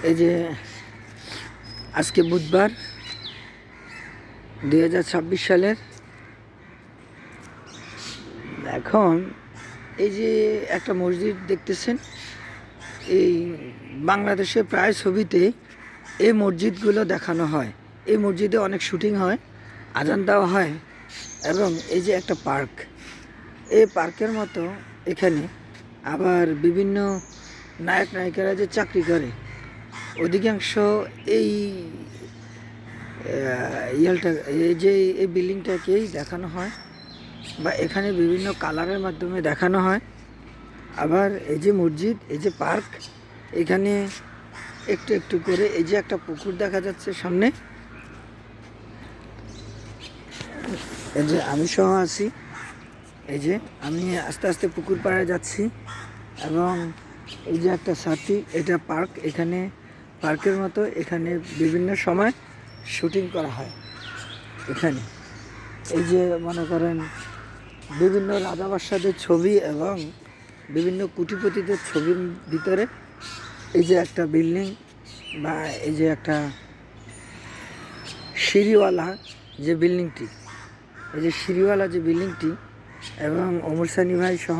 এই যে আজকে বুধবার 2026 সালের এখন এই যে একটা মসজিদ দেখতেছেন, এই বাংলাদেশে প্রায় ছবিতে এই মসজিদগুলো দেখানো হয়। এই মসজিদে অনেক শুটিং হয়, আজান দেওয়া হয়। এবং এই যে একটা পার্ক, এই পার্কের মতো এখানে আবার বিভিন্ন নায়ক নায়িকারা যে চাকরি করে অধিকাংশ এই ইয়ালটা এই যে এই বিল্ডিংটাকেই দেখানো হয় বা এখানে বিভিন্ন কালারের মাধ্যমে দেখানো হয়। আবার এই যে মসজিদ, এই যে পার্ক, এখানে একটু একটু করে এই যে একটা পুকুর দেখা যাচ্ছে সামনে। এই যে আমি সহ আছি, এই যে আমি আস্তে আস্তে পুকুর পাড়ে যাচ্ছি এবং এই যে একটা সাথী, এটা পার্ক। এখানে পার্কের মতো এখানে বিভিন্ন সময় শুটিং করা হয়। এখানে এই যে মনে করেন বিভিন্ন রাজা বাদশাদের ছবি এবং বিভিন্ন কুটিপতিদের ছবির ভিতরে এই যে একটা বিল্ডিং বা এই যে একটা সিঁড়িওয়ালা যে বিল্ডিংটি, এই যে সিঁড়িওয়ালা যে বিল্ডিংটি এবং ওমর সানি ভাই সহ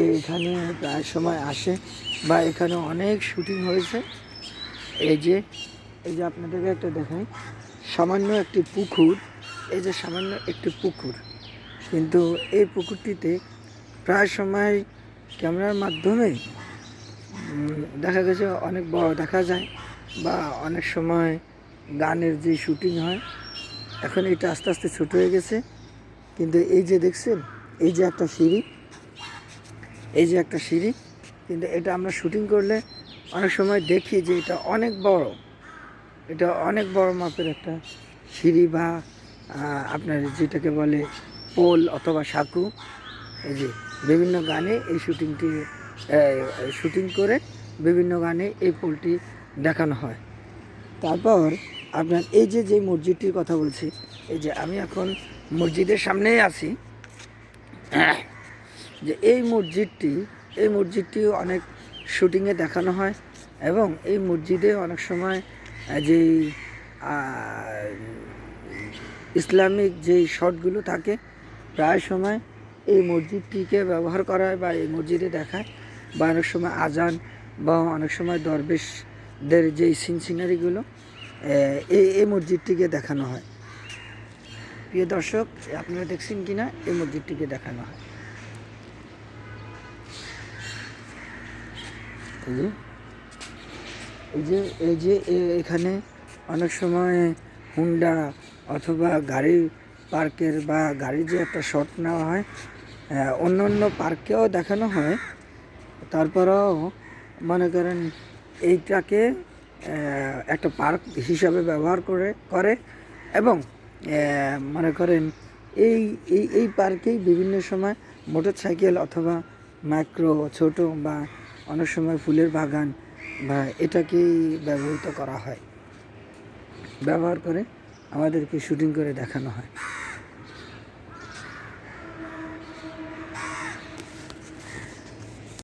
এইখানে প্রায় সময় আসে বা এখানে অনেক শুটিং হয়েছে। এই যে আপনাদেরকে একটা দেখাই, সামান্য একটি পুকুর, এই যে সামান্য একটি পুকুর, কিন্তু এই পুকুরটিতে প্রায় সময় ক্যামেরার মাধ্যমে দেখা গেছে অনেক বড় দেখা যায় বা অনেক সময় গানের যে শুটিং হয়। এখন এটা আস্তে আস্তে ছোট হয়ে গেছে, কিন্তু এই যে দেখছেন এই যে একটা সিঁড়ি, এই যে একটা সিঁড়ি, কিন্তু এটা আমরা শুটিং করলে অনেক সময় দেখি যে এটা অনেক বড়, এটা অনেক বড় মাপের একটা সিঁড়ি বা আপনার যেটাকে বলে পোল অথবা সাঁকু। এই যে বিভিন্ন গানে এই শুটিং করে বিভিন্ন গানে এই পোলটি দেখানো হয়। তারপর আপনার এই যে মসজিদটির কথা বলছি, এই যে আমি এখন মসজিদের সামনেই আছি। যে এই মসজিদটি অনেক শুটিংয়ে দেখানো হয় এবং এই মসজিদে অনেক সময় যে ইসলামিক যেই শটগুলো থাকে প্রায় সময় এই মসজিদটিকে ব্যবহার করা হয় বা এই মসজিদে দেখায়, বা অনেক সময় আজান বা অনেক সময় দরবেশদের যেই সিনারিগুলো এই মসজিদটিকে দেখানো হয়। প্রিয় দর্শক, আপনারা দেখছেন কিনা এই মসজিদটিকে দেখানো হয়। এই যে এখানে অনেক সময় হুন্ডা অথবা গাড়ি পার্কের বা গাড়ির যে একটা শট নেওয়া হয়, অন্য অন্য পার্কেও দেখানো হয়। তারপরেও মনে করেন এইটাকে একটা পার্ক হিসাবে ব্যবহার করে এবং মনে করেন এই এই এই পার্কেই বিভিন্ন সময় মোটরসাইকেল অথবা মাইক্রো ছোট বা অনেক সময় ফুলের বাগান বা এটাকেই ব্যবহৃত করা হয়, ব্যবহার করে আমাদেরকে শুটিং করে দেখানো হয়।